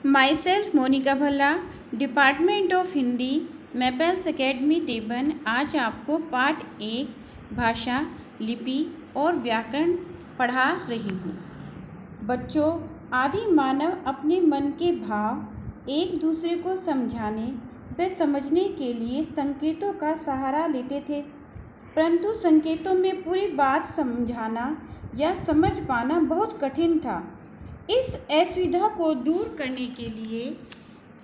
My self Monika Bhalla, department of Hindi, Maples academy देवन। आज आपको पाठ 1 भाषा, लिपि और व्याकरण पढ़ा रही हूँ। बच्चों, आदि मानव अपने मन के भाव एक दूसरे को समझाने व समझने के लिए संकेतों का सहारा लेते थे, परंतु संकेतों में पूरी बात समझाना या समझ पाना बहुत कठिन था। इस असुविधा को दूर करने के लिए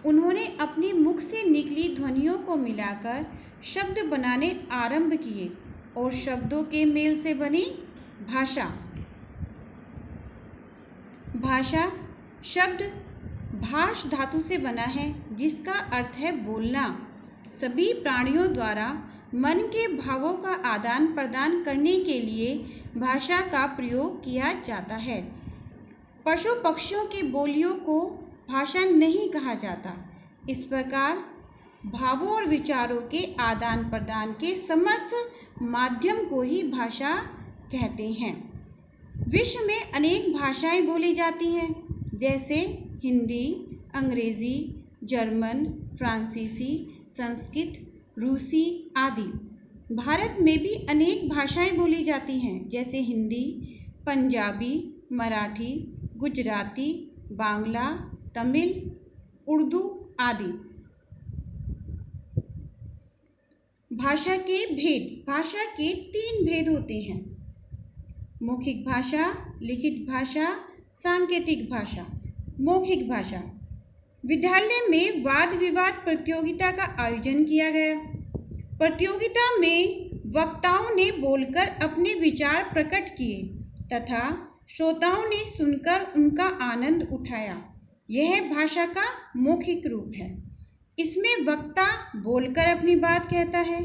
उन्होंने अपने मुख से निकली ध्वनियों को मिलाकर शब्द बनाने आरंभ किए और शब्दों के मेल से बनी भाषा। भाषा शब्द भाष धातु से बना है, जिसका अर्थ है बोलना। सभी प्राणियों द्वारा मन के भावों का आदान प्रदान करने के लिए भाषा का प्रयोग किया जाता है। पशु पक्षियों की बोलियों को भाषा नहीं कहा जाता। इस प्रकार भावों और विचारों के आदान प्रदान के समर्थ माध्यम को ही भाषा कहते हैं। विश्व में अनेक भाषाएं बोली जाती हैं, जैसे हिंदी, अंग्रेज़ी, जर्मन, फ्रांसीसी, संस्कृत, रूसी आदि। भारत में भी अनेक भाषाएं बोली जाती हैं, जैसे हिंदी, पंजाबी, मराठी, गुजराती, बांग्ला, तमिल, उर्दू आदि। भाषा के भेद। भाषा के 3 भेद होते हैं: मौखिक भाषा, लिखित भाषा, सांकेतिक भाषा। मौखिक भाषा। विद्यालय में वाद विवाद प्रतियोगिता का आयोजन किया गया। प्रतियोगिता में वक्ताओं ने बोलकर अपने विचार प्रकट किए तथा श्रोताओं ने सुनकर उनका आनंद उठाया। यह भाषा का मौखिक रूप है। इसमें वक्ता बोलकर अपनी बात कहता है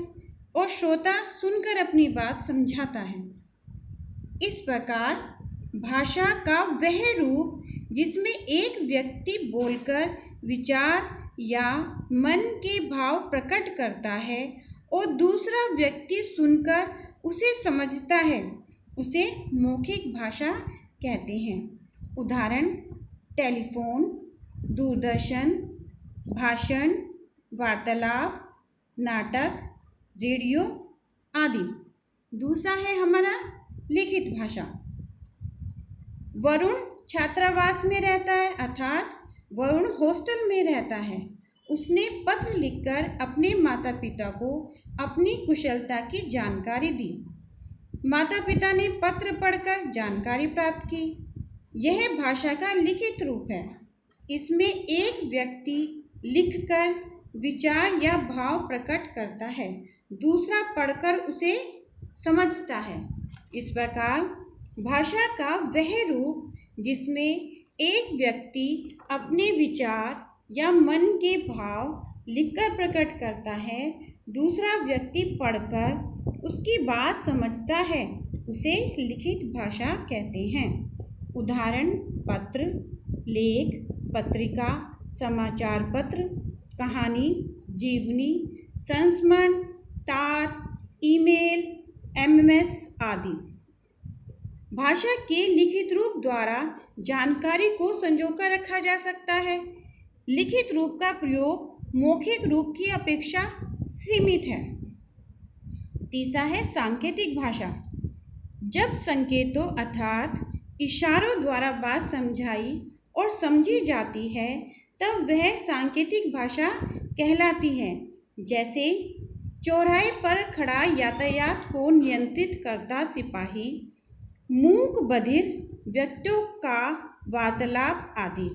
और श्रोता सुनकर अपनी बात समझाता है। इस प्रकार भाषा का वह रूप जिसमें एक व्यक्ति बोलकर विचार या मन के भाव प्रकट करता है और दूसरा व्यक्ति सुनकर उसे समझता है, उसे मौखिक भाषा कहते हैं। उदाहरण: टेलीफोन, दूरदर्शन, भाषण, वार्तालाप, नाटक, रेडियो आदि। दूसरा है हमारा लिखित भाषा। वरुण छात्रावास में रहता है, अर्थात वरुण हॉस्टल में रहता है। उसने पत्र लिखकर अपने माता पिता को अपनी कुशलता की जानकारी दी। माता पिता ने पत्र पढ़कर जानकारी प्राप्त की। यह भाषा का लिखित रूप है। इसमें एक व्यक्ति लिखकर विचार या भाव प्रकट करता है, दूसरा पढ़कर उसे समझता है। इस प्रकार भाषा का वह रूप जिसमें एक व्यक्ति अपने विचार या मन के भाव लिखकर प्रकट करता है, दूसरा व्यक्ति पढ़कर उसकी बात समझता है, उसे लिखित भाषा कहते हैं। उदाहरण: पत्र, लेख, पत्रिका, समाचार पत्र, कहानी, जीवनी, संस्मरण, तार, ईमेल, एमएमएस आदि। भाषा के लिखित रूप द्वारा जानकारी को संजोकर रखा जा सकता है। लिखित रूप का प्रयोग मौखिक रूप की अपेक्षा सीमित है। तीसरा है सांकेतिक भाषा। जब संकेतों अर्थात इशारों द्वारा बात समझाई और समझी जाती है, तब वह सांकेतिक भाषा कहलाती है। जैसे चौराहे पर खड़ा यातायात को नियंत्रित करता सिपाही, मूक बधिर व्यक्तियों का वार्तालाप आदि।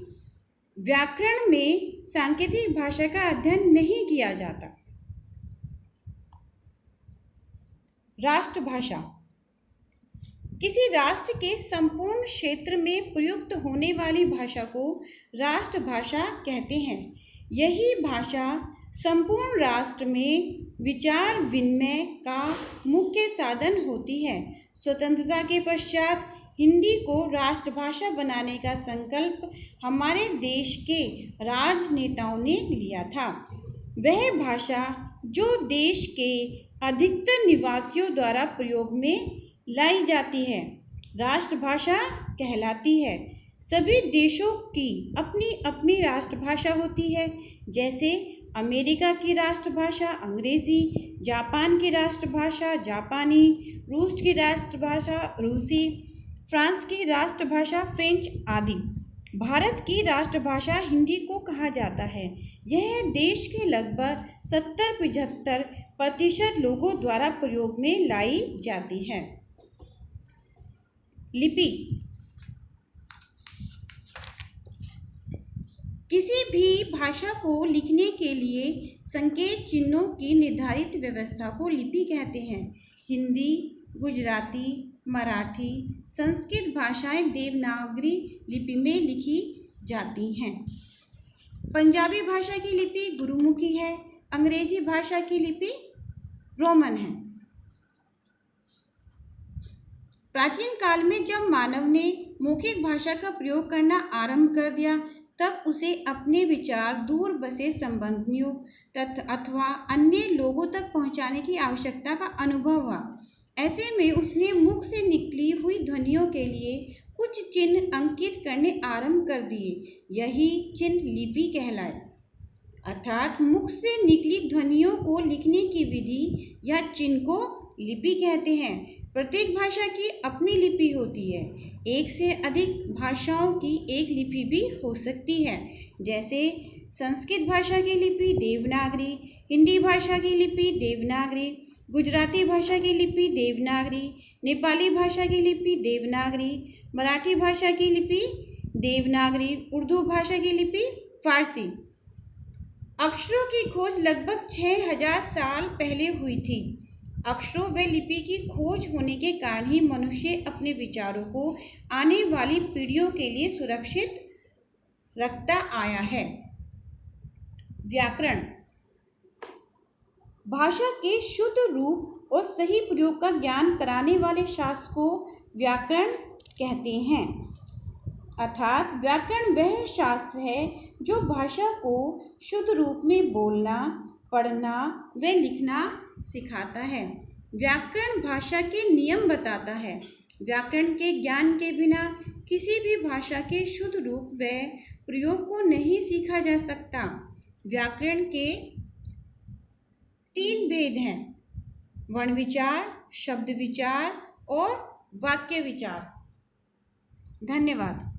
व्याकरण में सांकेतिक भाषा का अध्ययन नहीं किया जाता। राष्ट्रभाषा। किसी राष्ट्र के संपूर्ण क्षेत्र में प्रयुक्त होने वाली भाषा को राष्ट्रभाषा कहते हैं। यही भाषा संपूर्ण राष्ट्र में विचार विनिमय का मुख्य साधन होती है। स्वतंत्रता के पश्चात हिंदी को राष्ट्रभाषा बनाने का संकल्प हमारे देश के राजनेताओं ने लिया था। वह भाषा जो देश के अधिकतर निवासियों द्वारा प्रयोग में लाई जाती है, राष्ट्रभाषा कहलाती है। सभी देशों की अपनी अपनी राष्ट्रभाषा होती है। जैसे अमेरिका की राष्ट्रभाषा अंग्रेज़ी, जापान की राष्ट्रभाषा जापानी, रूस की राष्ट्रभाषा रूसी, फ्रांस की राष्ट्रभाषा फ्रेंच आदि। भारत की राष्ट्रभाषा हिंदी को कहा जाता है। यह देश के लगभग 70-75% लोगों द्वारा प्रयोग में लाई जाती है। लिपि किसी भी भाषा को लिखने के लिए संकेत चिन्हों की निर्धारित व्यवस्था को लिपि कहते हैं। हिंदी, गुजराती, मराठी, संस्कृत भाषाएं देवनागरी लिपि में लिखी जाती हैं। पंजाबी भाषा की लिपि गुरुमुखी है। अंग्रेजी भाषा की लिपि रोमन है। प्राचीन काल में जब मानव ने मौखिक भाषा का प्रयोग करना आरंभ कर दिया, तब उसे अपने विचार दूर बसे संबंधियों अथवा अन्य लोगों तक पहुंचाने की आवश्यकता का अनुभव हुआ। ऐसे में उसने मुख से निकली हुई ध्वनियों के लिए कुछ चिन्ह अंकित करने आरंभ कर दिए। यही चिन्ह लिपि कहलाए। अर्थात मुख से निकली ध्वनियों को लिखने की विधि या चिन्ह को लिपि कहते हैं। प्रत्येक भाषा की अपनी लिपि होती है। एक से अधिक भाषाओं की एक लिपि भी हो सकती है। जैसे संस्कृत भाषा की लिपि देवनागरी, हिंदी भाषा की लिपि देवनागरी, गुजराती भाषा की लिपि देवनागरी, नेपाली भाषा की लिपि देवनागरी, मराठी भाषा की लिपि देवनागरी, उर्दू भाषा की लिपि फारसी। अक्षरों की खोज लगभग 6000 साल पहले हुई थी। अक्षरों व लिपि की खोज होने के कारण ही मनुष्य अपने विचारों को आने वाली पीढ़ियों के लिए सुरक्षित रखता आया है। व्याकरण भाषा के शुद्ध रूप और सही प्रयोग का ज्ञान कराने वाले शास्त्र को व्याकरण कहते हैं। अर्थात व्याकरण वह शास्त्र है जो भाषा को शुद्ध रूप में बोलना, पढ़ना व लिखना सिखाता है। व्याकरण भाषा के नियम बताता है। व्याकरण के ज्ञान के बिना किसी भी भाषा के शुद्ध रूप व प्रयोग को नहीं सीखा जा सकता। व्याकरण के 3 भेद हैं: वर्ण विचार, शब्द विचार और वाक्य विचार। धन्यवाद।